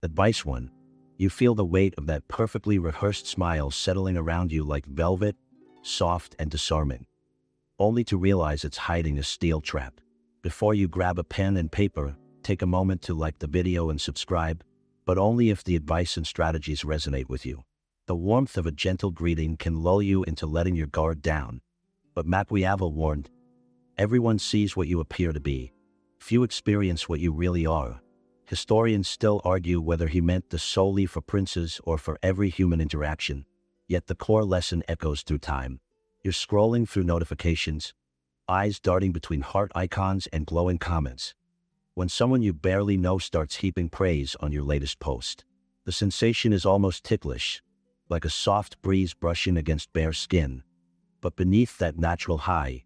Advice 1. You feel the weight of that perfectly rehearsed smile settling around you like velvet, soft and disarming, only to realize it's hiding a steel trap. Before you grab a pen and paper, take a moment to like the video and subscribe, but only if the advice and strategies resonate with you. The warmth of a gentle greeting can lull you into letting your guard down. But Machiavelli warned, everyone sees what you appear to be. Few experience what you really are. Historians still argue whether he meant this solely for princes or for every human interaction, yet the core lesson echoes through time. You're scrolling through notifications, eyes darting between heart icons and glowing comments, when someone you barely know starts heaping praise on your latest post. The sensation is almost ticklish, like a soft breeze brushing against bare skin. But beneath that natural high,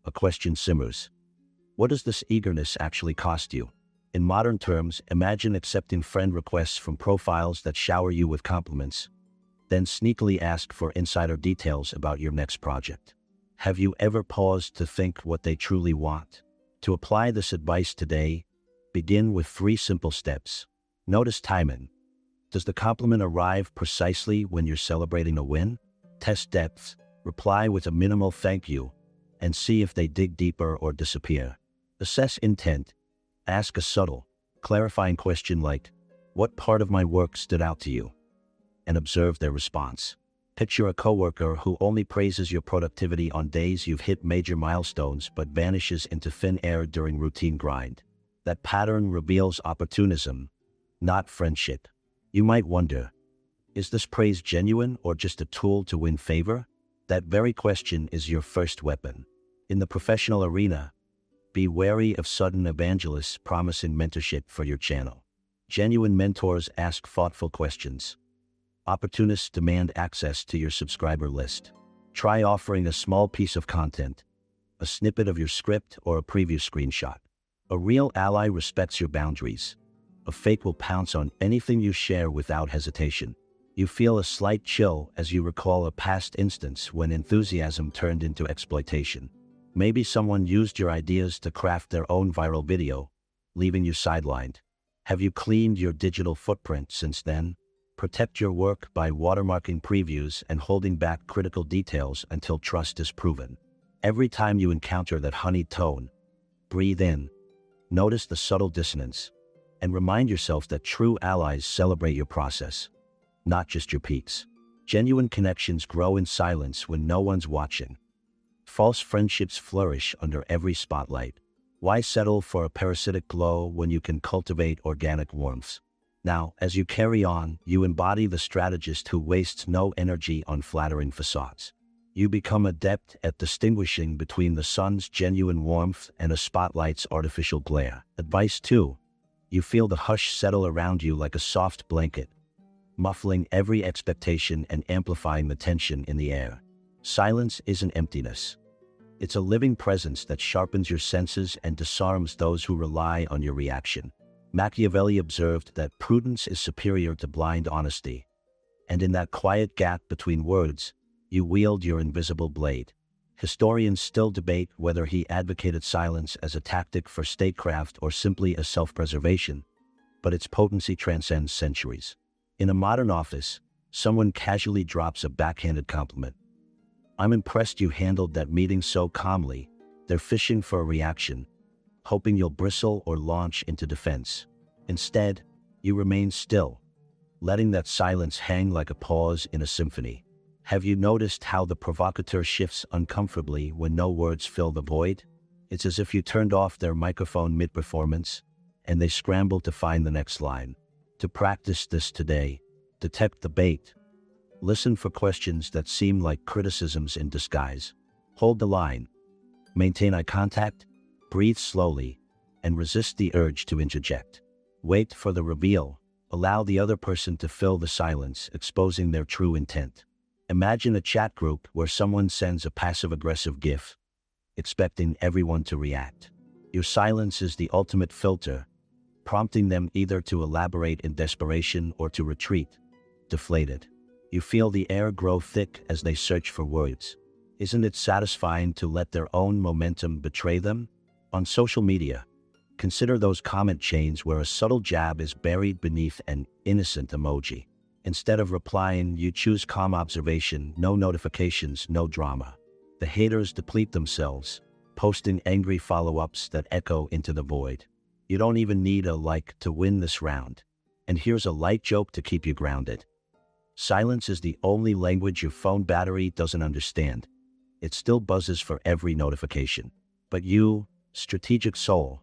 a question simmers. What does this eagerness actually cost you? In modern terms, imagine accepting friend requests from profiles that shower you with compliments, then sneakily ask for insider details about your next project. Have you ever paused to think what they truly want? To apply this advice today, begin with 3 simple steps. Notice timing. Does the compliment arrive precisely when you're celebrating a win? Test depth. Reply with a minimal thank you, and see if they dig deeper or disappear. Assess intent. Ask a subtle, clarifying question like, what part of my work stood out to you? And observe their response. Picture a coworker who only praises your productivity on days you've hit major milestones but vanishes into thin air during routine grind. That pattern reveals opportunism, not friendship. You might wonder, is this praise genuine or just a tool to win favor? That very question is your first weapon. In the professional arena, be wary of sudden evangelists promising mentorship for your channel. Genuine mentors ask thoughtful questions. Opportunists demand access to your subscriber list. Try offering a small piece of content, a snippet of your script or a preview screenshot. A real ally respects your boundaries. A fake will pounce on anything you share without hesitation. You feel a slight chill as you recall a past instance when enthusiasm turned into exploitation. Maybe someone used your ideas to craft their own viral video, leaving you sidelined. Have you cleaned your digital footprint since then? Protect your work by watermarking previews and holding back critical details until trust is proven. Every time you encounter that honeyed tone, breathe in, notice the subtle dissonance, and remind yourself that true allies celebrate your process, not just your peaks. Genuine connections grow in silence when no one's watching. False friendships flourish under every spotlight. Why settle for a parasitic glow when you can cultivate organic warmth? Now, as you carry on, you embody the strategist who wastes no energy on flattering facades. You become adept at distinguishing between the sun's genuine warmth and a spotlight's artificial glare. Advice 2. You feel the hush settle around you like a soft blanket, muffling every expectation and amplifying the tension in the air. Silence isn't emptiness. It's a living presence that sharpens your senses and disarms those who rely on your reaction. Machiavelli observed that prudence is superior to blind honesty, and in that quiet gap between words, you wield your invisible blade. Historians still debate whether he advocated silence as a tactic for statecraft or simply as self-preservation, but its potency transcends centuries. In a modern office, someone casually drops a backhanded compliment. I'm impressed you handled that meeting so calmly. They're fishing for a reaction, hoping you'll bristle or launch into defense. Instead, you remain still, letting that silence hang like a pause in a symphony. Have you noticed how the provocateur shifts uncomfortably when no words fill the void? It's as if you turned off their microphone mid-performance, and they scramble to find the next line. To practice this today, detect the bait. Listen for questions that seem like criticisms in disguise. Hold the line. Maintain eye contact, breathe slowly, and resist the urge to interject. Wait for the reveal. Allow the other person to fill the silence, exposing their true intent. Imagine a chat group where someone sends a passive-aggressive GIF, expecting everyone to react. Your silence is the ultimate filter, prompting them either to elaborate in desperation or to retreat, deflated. You feel the air grow thick as they search for words. Isn't it satisfying to let their own momentum betray them? On social media, Consider those comment chains where a subtle jab is buried beneath an innocent emoji. Instead of replying, you choose calm observation, no notifications, no drama. The haters deplete themselves, posting angry follow-ups that echo into the void. You don't even need a like to win this round. And here's a light joke to keep you grounded. Silence is the only language your phone battery doesn't understand. It still buzzes for every notification. But you, strategic soul,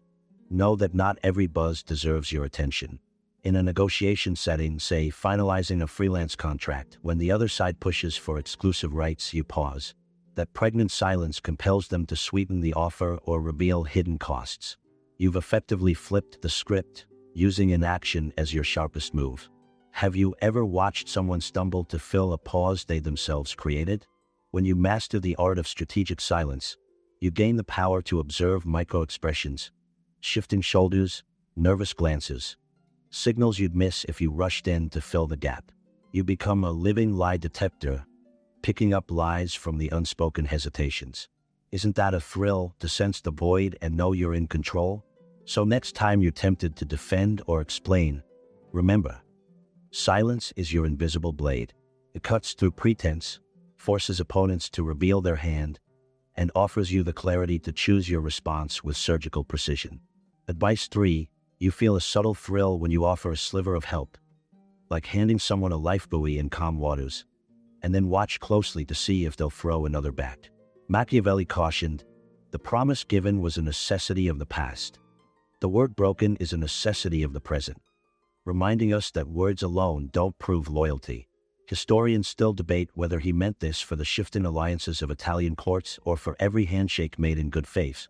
know that not every buzz deserves your attention. In a negotiation setting, say finalizing a freelance contract, when the other side pushes for exclusive rights, you pause. That pregnant silence compels them to sweeten the offer or reveal hidden costs. You've effectively flipped the script, using inaction as your sharpest move. Have you ever watched someone stumble to fill a pause they themselves created? When you master the art of strategic silence, you gain the power to observe micro-expressions, shifting shoulders, nervous glances, signals you'd miss if you rushed in to fill the gap. You become a living lie detector, picking up lies from the unspoken hesitations. Isn't that a thrill, to sense the void and know you're in control? So next time you're tempted to defend or explain, remember, silence is your invisible blade. It cuts through pretense, forces opponents to reveal their hand, and offers you the clarity to choose your response with surgical precision. Advice 3. You feel a subtle thrill when you offer a sliver of help, like handing someone a life buoy in calm waters, and then watch closely to see if they'll throw another back. Machiavelli cautioned, the promise given was a necessity of the past. The word broken is a necessity of the present, reminding us that words alone don't prove loyalty. Historians still debate whether he meant this for the shifting alliances of Italian courts or for every handshake made in good faith.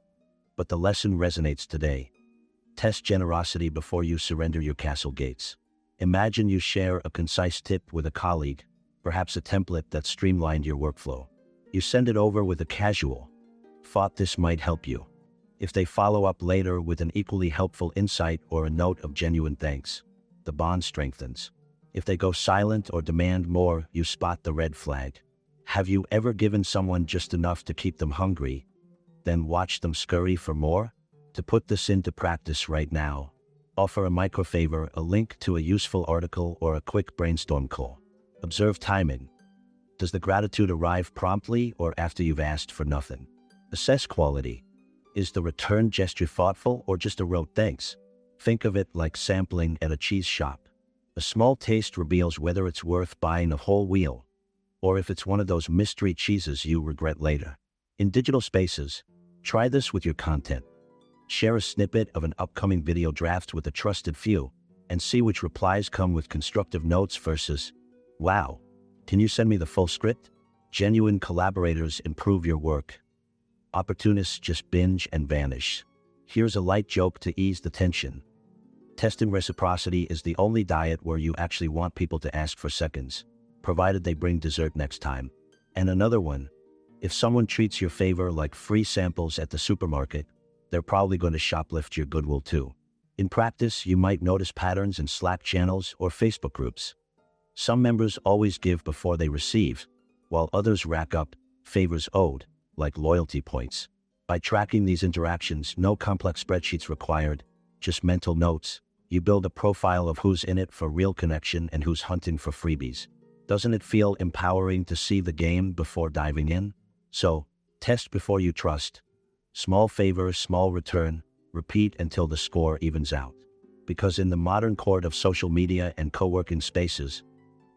But the lesson resonates today. Test generosity before you surrender your castle gates. Imagine you share a concise tip with a colleague, perhaps a template that streamlined your workflow. You send it over with a casual, "Thought this might help you." If they follow up later with an equally helpful insight or a note of genuine thanks, the bond strengthens. If they go silent or demand more, you spot the red flag. Have you ever given someone just enough to keep them hungry, then watch them scurry for more? To put this into practice right now, offer a microfavor, a link to a useful article, or a quick brainstorm call. Observe timing. Does the gratitude arrive promptly or after you've asked for nothing? Assess quality. Is the return gesture thoughtful or just a rote thanks? Think of it like sampling at a cheese shop. A small taste reveals whether it's worth buying a whole wheel, or if it's one of those mystery cheeses you regret later. In digital spaces, try this with your content. Share a snippet of an upcoming video draft with a trusted few, and see which replies come with constructive notes versus, "Wow, can you send me the full script?" Genuine collaborators improve your work. Opportunists just binge and vanish. Here's a light joke to ease the tension. Testing reciprocity is the only diet where you actually want people to ask for seconds, provided they bring dessert next time. And another one, if someone treats your favor like free samples at the supermarket, they're probably going to shoplift your goodwill too. In practice, you might notice patterns in Slack channels or Facebook groups. Some members always give before they receive, while others rack up favors owed, like loyalty points. By tracking these interactions, no complex spreadsheets required, just mental notes, you build a profile of who's in it for real connection and who's hunting for freebies. Doesn't it feel empowering to see the game before diving in? So, test before you trust. Small favor, small return, repeat until the score evens out. Because in the modern court of social media and co-working spaces,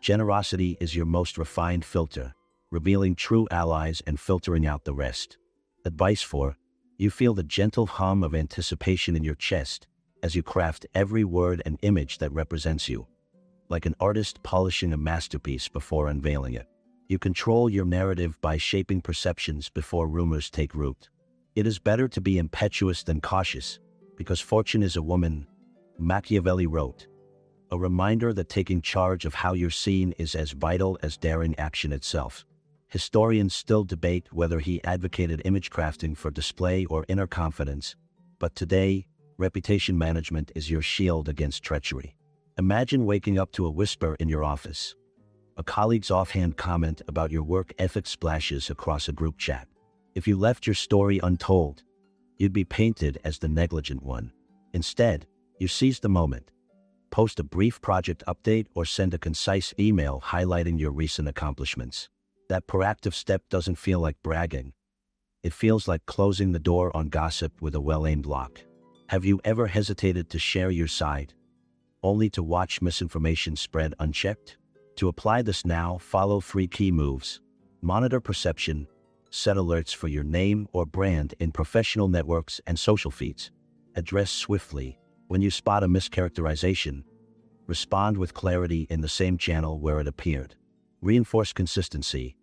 generosity is your most refined filter, revealing true allies and filtering out the rest. Advice 4. You feel the gentle hum of anticipation in your chest as you craft every word and image that represents you. Like an artist polishing a masterpiece before unveiling it. You control your narrative by shaping perceptions before rumors take root. It is better to be impetuous than cautious, because fortune is a woman, Machiavelli wrote. A reminder that taking charge of how you're seen is as vital as daring action itself. Historians still debate whether he advocated image crafting for display or inner confidence, but today, reputation management is your shield against treachery. Imagine waking up to a whisper in your office. A colleague's offhand comment about your work ethic splashes across a group chat. If you left your story untold, you'd be painted as the negligent one. Instead, you seize the moment. Post a brief project update or send a concise email highlighting your recent accomplishments. That proactive step doesn't feel like bragging. It feels like closing the door on gossip with a well-aimed lock. Have you ever hesitated to share your side, only to watch misinformation spread unchecked? To apply this now, follow 3 key moves. Monitor perception. Set alerts for your name or brand in professional networks and social feeds. Address swiftly. When you spot a mischaracterization, respond with clarity in the same channel where it appeared. Reinforce consistency.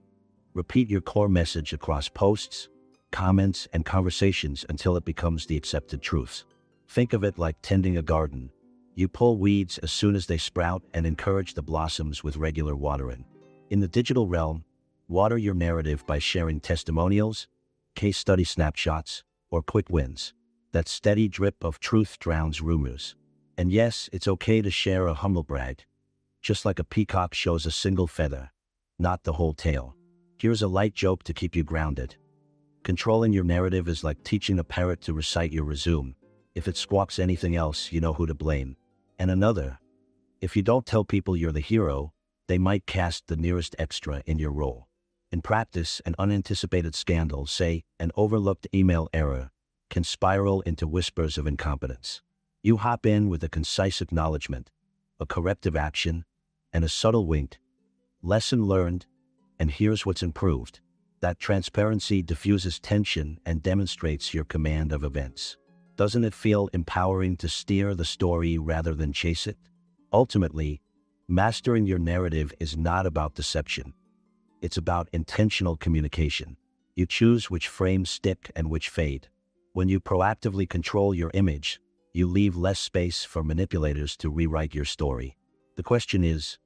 Repeat your core message across posts, comments, and conversations until it becomes the accepted truth. Think of it like tending a garden. You pull weeds as soon as they sprout and encourage the blossoms with regular watering. In the digital realm, water your narrative by sharing testimonials, case study snapshots, or quick wins. That steady drip of truth drowns rumors. And yes, it's okay to share a humble brag. Just like a peacock shows a single feather, not the whole tail. Here's a light joke to keep you grounded. Controlling your narrative is like teaching a parrot to recite your resume. If it squawks anything else, you know who to blame. And another, if you don't tell people you're the hero, they might cast the nearest extra in your role. In practice, an unanticipated scandal, say an overlooked email error, can spiral into whispers of incompetence. You hop in with a concise acknowledgement, a corrective action, and a subtle wink. Lesson learned, and here's what's improved. That transparency diffuses tension and demonstrates your command of events. Doesn't it feel empowering to steer the story rather than chase it? Ultimately, mastering your narrative is not about deception. It's about intentional communication. You choose which frames stick and which fade. When you proactively control your image, you leave less space for manipulators to rewrite your story. The question is,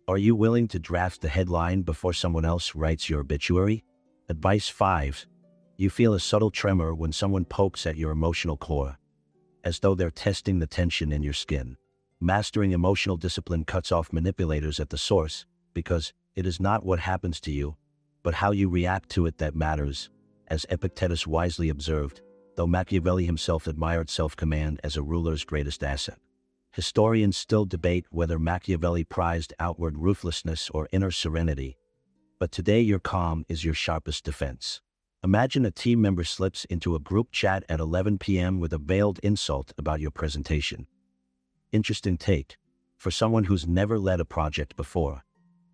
are you willing to draft the headline before someone else writes your obituary? Advice 5. You feel a subtle tremor when someone pokes at your emotional core, as though they're testing the tension in your skin. Mastering emotional discipline cuts off manipulators at the source, because it is not what happens to you, but how you react to it that matters. As Epictetus wisely observed, though Machiavelli himself admired self-command as a ruler's greatest asset. Historians still debate whether Machiavelli prized outward ruthlessness or inner serenity, but today your calm is your sharpest defense. Imagine a team member slips into a group chat at 11 p.m. with a veiled insult about your presentation. Interesting take. For someone who's never led a project before,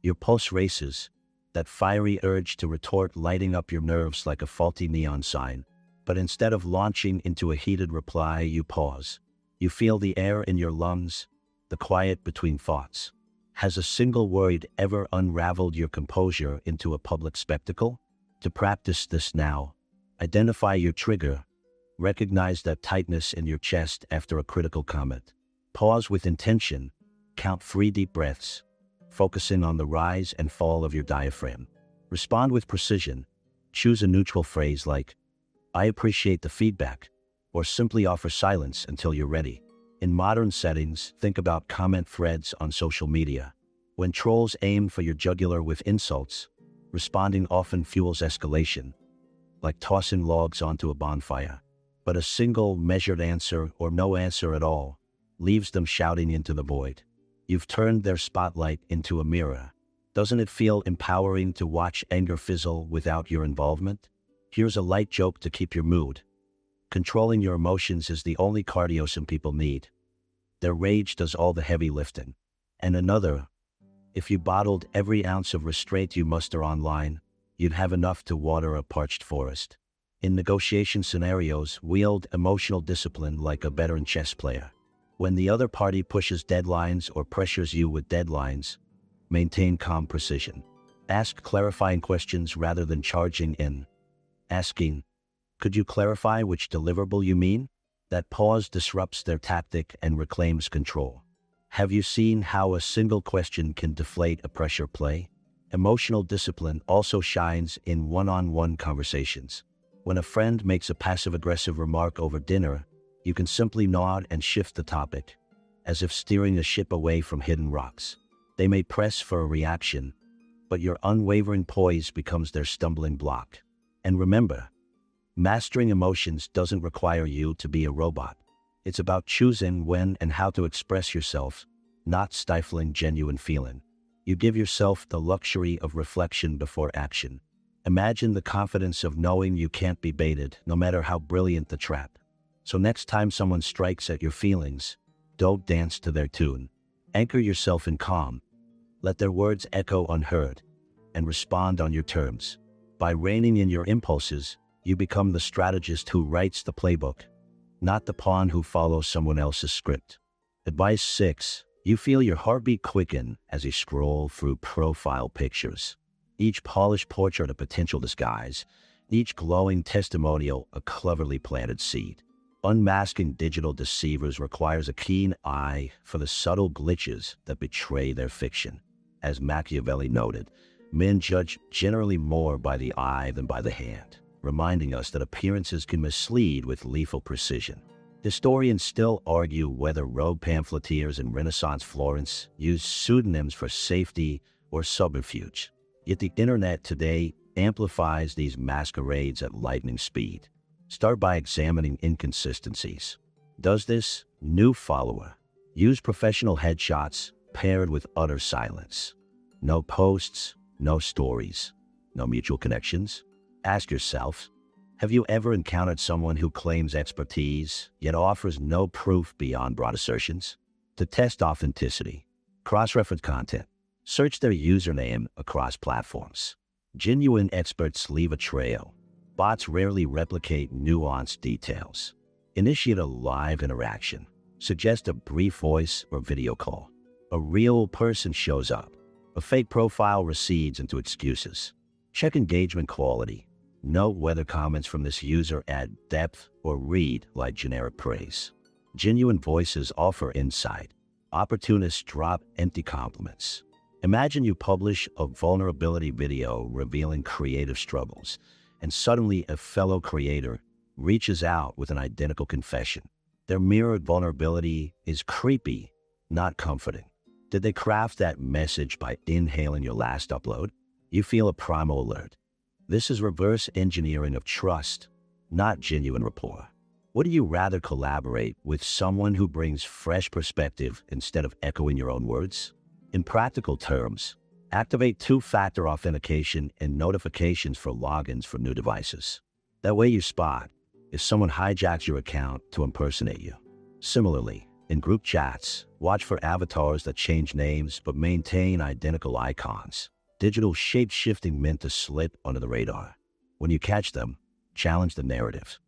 your pulse races, that fiery urge to retort lighting up your nerves like a faulty neon sign. But instead of launching into a heated reply, you pause. You feel the air in your lungs, the quiet between thoughts. Has a single word ever unraveled your composure into a public spectacle? To practice this now, identify your trigger. Recognize that tightness in your chest after a critical comment. Pause with intention. Count 3 deep breaths, focusing on the rise and fall of your diaphragm. Respond with precision. Choose a neutral phrase like, "I appreciate the feedback," or simply offer silence until you're ready. In modern settings, think about comment threads on social media. When trolls aim for your jugular with insults, responding often fuels escalation, like tossing logs onto a bonfire. But a single, measured answer, or no answer at all, leaves them shouting into the void. You've turned their spotlight into a mirror. Doesn't it feel empowering to watch anger fizzle without your involvement? Here's a light joke to keep your mood. Controlling your emotions is the only cardio some people need. Their rage does all the heavy lifting. And another, if you bottled every ounce of restraint you muster online, you'd have enough to water a parched forest. In negotiation scenarios, wield emotional discipline like a veteran chess player. When the other party pushes deadlines or pressures you with deadlines, maintain calm precision. Ask clarifying questions rather than charging in. Asking, "Could you clarify which deliverable you mean?" That pause disrupts their tactic and reclaims control. Have you seen how a single question can deflate a pressure play? Emotional discipline also shines in one-on-one conversations. When a friend makes a passive-aggressive remark over dinner, you can simply nod and shift the topic, as if steering a ship away from hidden rocks. They may press for a reaction, but your unwavering poise becomes their stumbling block. And remember, mastering emotions doesn't require you to be a robot. It's about choosing when and how to express yourself, not stifling genuine feeling. You give yourself the luxury of reflection before action. Imagine the confidence of knowing you can't be baited, no matter how brilliant the trap. So next time someone strikes at your feelings, don't dance to their tune. Anchor yourself in calm. Let their words echo unheard, and respond on your terms. By reining in your impulses, you become the strategist who writes the playbook, not the pawn who follows someone else's script. Advice 6. You feel your heartbeat quicken as you scroll through profile pictures. Each polished portrait a potential disguise, each glowing testimonial a cleverly planted seed. Unmasking digital deceivers requires a keen eye for the subtle glitches that betray their fiction. As Machiavelli noted, men judge generally more by the eye than by the hand, reminding us that appearances can mislead with lethal precision. Historians still argue whether rogue pamphleteers in Renaissance Florence used pseudonyms for safety or subterfuge. Yet the internet today amplifies these masquerades at lightning speed. Start by examining inconsistencies. Does this new follower use professional headshots paired with utter silence? No posts, no stories, no mutual connections? Ask yourself, have you ever encountered someone who claims expertise, yet offers no proof beyond broad assertions? To test authenticity, cross-reference content. Search their username across platforms. Genuine experts leave a trail. Bots rarely replicate nuanced details. Initiate a live interaction. Suggest a brief voice or video call. A real person shows up. A fake profile recedes into excuses. Check engagement quality. Note whether comments from this user add depth or read like generic praise. Genuine voices offer insight. Opportunists drop empty compliments. Imagine you publish a vulnerability video revealing creative struggles, and suddenly a fellow creator reaches out with an identical confession. Their mirrored vulnerability is creepy, not comforting. Did they craft that message by inhaling your last upload? You feel a primal alert. This is reverse engineering of trust, not genuine rapport. Would you rather collaborate with someone who brings fresh perspective instead of echoing your own words? In practical terms, activate two-factor authentication and notifications for logins for new devices. That way you spot if someone hijacks your account to impersonate you. Similarly, in group chats, watch for avatars that change names but maintain identical icons. Digital shape-shifting meant to slip under the radar. When you catch them, challenge the narrative.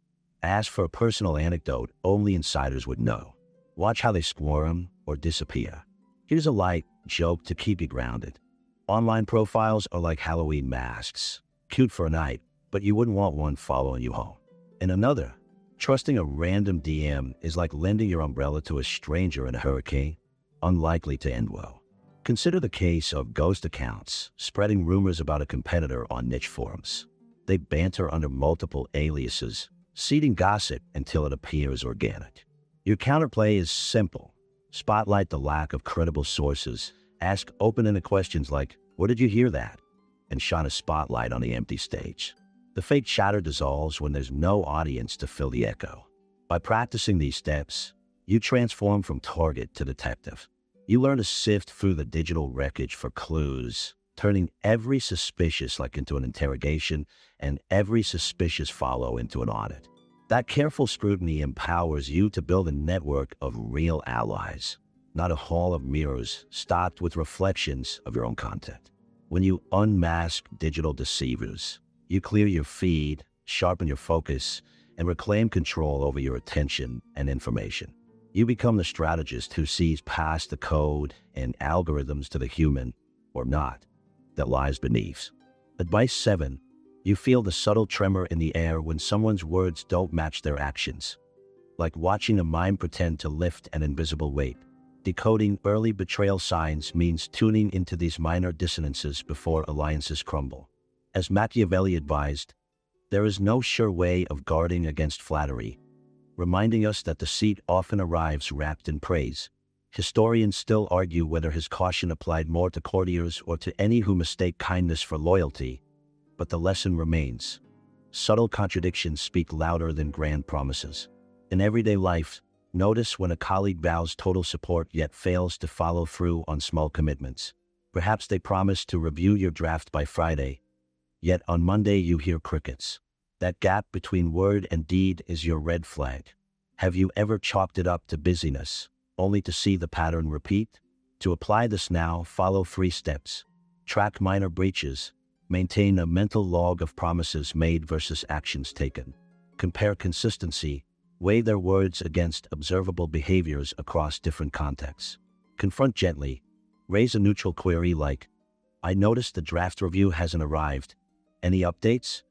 Ask for a personal anecdote only insiders would know. Watch how they squirm or disappear. Here's a light joke to keep you grounded. Online profiles are like Halloween masks. Cute for a night, but you wouldn't want one following you home. And another, trusting a random DM is like lending your umbrella to a stranger in a hurricane, unlikely to end well. Consider the case of ghost accounts spreading rumors about a competitor on niche forums. They banter under multiple aliases, seeding gossip until it appears organic. Your counterplay is simple. Spotlight the lack of credible sources. Ask open-ended questions like, where did you hear that? And shine a spotlight on the empty stage. The fake chatter dissolves when there's no audience to fill the echo. By practicing these steps, you transform from target to detective. You learn to sift through the digital wreckage for clues, turning every suspicious like into an interrogation and every suspicious follow into an audit. That careful scrutiny empowers you to build a network of real allies, not a hall of mirrors stocked with reflections of your own content. When you unmask digital deceivers, you clear your feed, sharpen your focus, and reclaim control over your attention and information. You become the strategist who sees past the code and algorithms to the human, or not, that lies beneath. Advice 7. You feel the subtle tremor in the air when someone's words don't match their actions. Like watching a mime pretend to lift an invisible weight. Decoding early betrayal signs means tuning into these minor dissonances before alliances crumble. As Machiavelli advised, there is no sure way of guarding against flattery, reminding us that deceit often arrives wrapped in praise. Historians still argue whether his caution applied more to courtiers or to any who mistake kindness for loyalty, but the lesson remains. Subtle contradictions speak louder than grand promises. In everyday life, Notice when a colleague vows total support yet fails to follow through on small commitments. Perhaps they promise to review your draft by Friday, yet on Monday you hear crickets. That gap between word and deed is your red flag. Have you ever chalked it up to busyness, only to see the pattern repeat? To apply this now, follow 3 steps. Track minor breaches. Maintain a mental log of promises made versus actions taken. Compare consistency. Weigh their words against observable behaviors across different contexts. Confront gently. Raise a neutral query like, "I noticed the draft review hasn't arrived. Any updates?"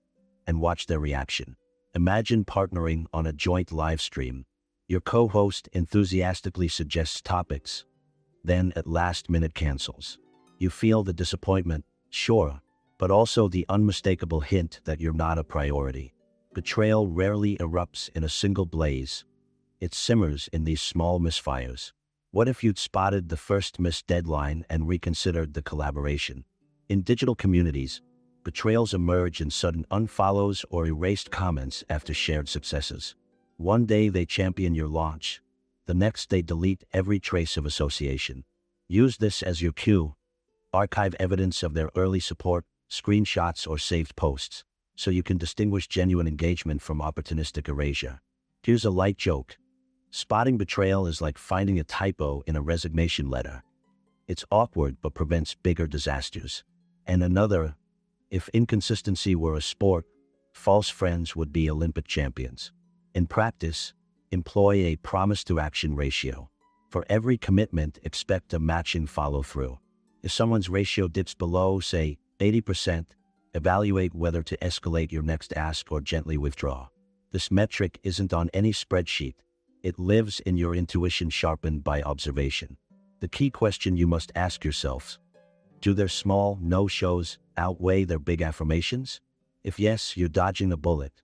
And watch their reaction. Imagine partnering on a joint live stream. Your co-host enthusiastically suggests topics, then at last minute cancels. You feel the disappointment, sure, but also the unmistakable hint that you're not a priority. Betrayal rarely erupts in a single blaze. It simmers in these small misfires. What if you'd spotted the first missed deadline and reconsidered the collaboration? In digital communities, betrayals emerge in sudden unfollows or erased comments after shared successes. One day they champion your launch. The next they delete every trace of association. Use this as your cue. Archive evidence of their early support, screenshots or saved posts, so you can distinguish genuine engagement from opportunistic erasure. Here's a light joke. Spotting betrayal is like finding a typo in a resignation letter. It's awkward but prevents bigger disasters. And another, if inconsistency were a sport, false friends would be Olympic champions. In practice, employ a promise-to-action ratio. For every commitment, expect a matching follow-through. If someone's ratio dips below, say, 80%, evaluate whether to escalate your next ask or gently withdraw. This metric isn't on any spreadsheet. It lives in your intuition sharpened by observation. The key question you must ask yourself: do their small no-shows outweigh their big affirmations? If yes, you're dodging a bullet.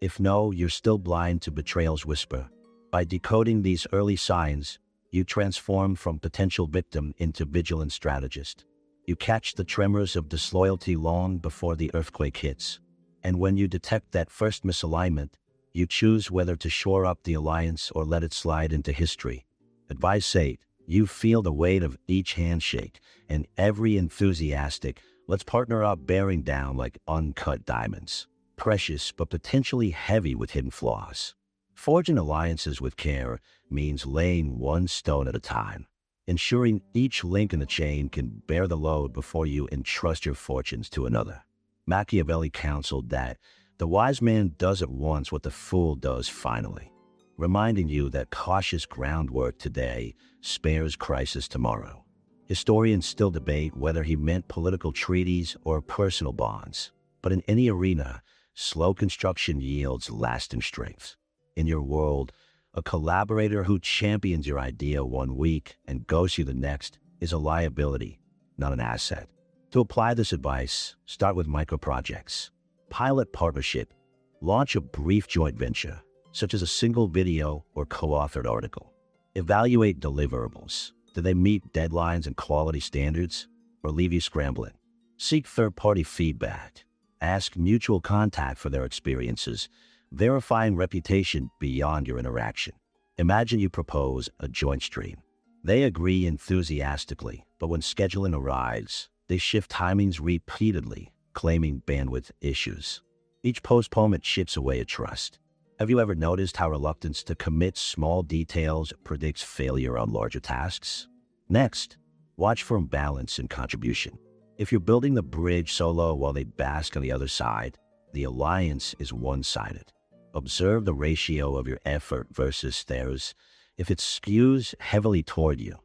If no, you're still blind to betrayal's whisper. By decoding these early signs, you transform from potential victim into vigilant strategist. You catch the tremors of disloyalty long before the earthquake hits. And when you detect that first misalignment, you choose whether to shore up the alliance or let it slide into history. Advise say, you feel the weight of each handshake and every enthusiastic, "let's partner up," bearing down like uncut diamonds. Precious but potentially heavy with hidden flaws. Forging alliances with care means laying one stone at a time, ensuring each link in the chain can bear the load before you entrust your fortunes to another. Machiavelli counseled that the wise man does at once what the fool does finally, reminding you that cautious groundwork today spares crisis tomorrow. Historians still debate whether he meant political treaties or personal bonds, but in any arena, slow construction yields lasting strength. In your world, a collaborator who champions your idea one week and ghosts you the next is a liability, not an asset. To apply this advice, start with micro-projects. Pilot partnership. Launch a brief joint venture, such as a single video or co-authored article. Evaluate deliverables. Do they meet deadlines and quality standards, or leave you scrambling? Seek third-party feedback. Ask mutual contact for their experiences, verifying reputation beyond your interaction. Imagine you propose a joint stream. They agree enthusiastically, but when scheduling arrives, they shift timings repeatedly, claiming bandwidth issues. Each postponement chips away at trust. Have you ever noticed how reluctance to commit small details predicts failure on larger tasks? Next, watch for imbalance in contribution. If you're building the bridge solo while they bask on the other side, the alliance is one-sided. Observe the ratio of your effort versus theirs. If it skews heavily toward you,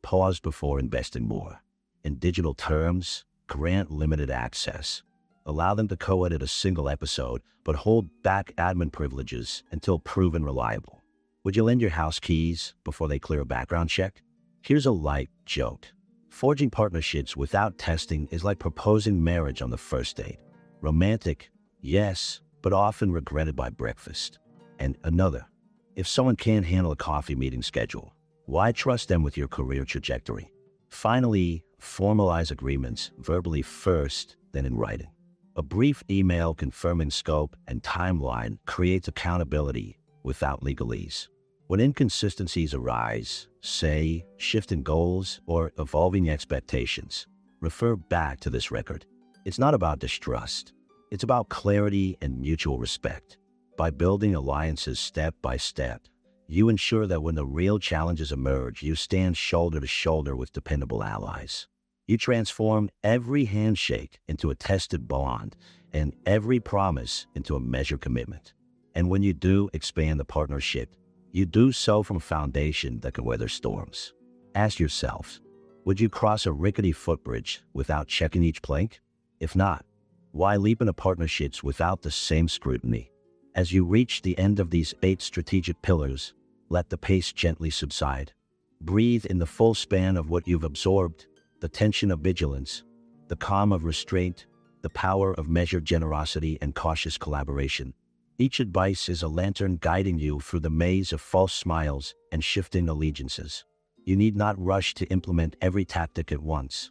pause before investing more. In digital terms, grant limited access. Allow them to co-edit a single episode, but hold back admin privileges until proven reliable. Would you lend your house keys before they clear a background check? Here's a light joke. Forging partnerships without testing is like proposing marriage on the first date. Romantic, yes, but often regretted by breakfast. And another, if someone can't handle a coffee meeting schedule, why trust them with your career trajectory? Finally, formalize agreements verbally first, then in writing. A brief email confirming scope and timeline creates accountability without legalese. When inconsistencies arise, say, shift in goals or evolving expectations, refer back to this record. It's not about distrust. It's about clarity and mutual respect. By building alliances step by step, you ensure that when the real challenges emerge, you stand shoulder to shoulder with dependable allies. You transform every handshake into a tested bond and every promise into a measured commitment. And when you do expand the partnership, you do so from a foundation that can weather storms. Ask yourselves, would you cross a rickety footbridge without checking each plank? If not, why leap into partnerships without the same scrutiny? As you reach the end of these 8 strategic pillars, let the pace gently subside. Breathe in the full span of what you've absorbed, the tension of vigilance, the calm of restraint, the power of measured generosity and cautious collaboration. Each advice is a lantern guiding you through the maze of false smiles and shifting allegiances. You need not rush to implement every tactic at once.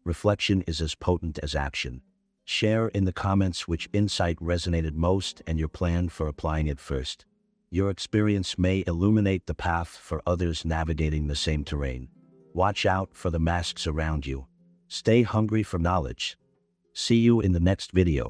Reflection is as potent as action. Share in the comments which insight resonated most and your plan for applying it first. Your experience may illuminate the path for others navigating the same terrain. Watch out for the masks around you. Stay hungry for knowledge. See you in the next video.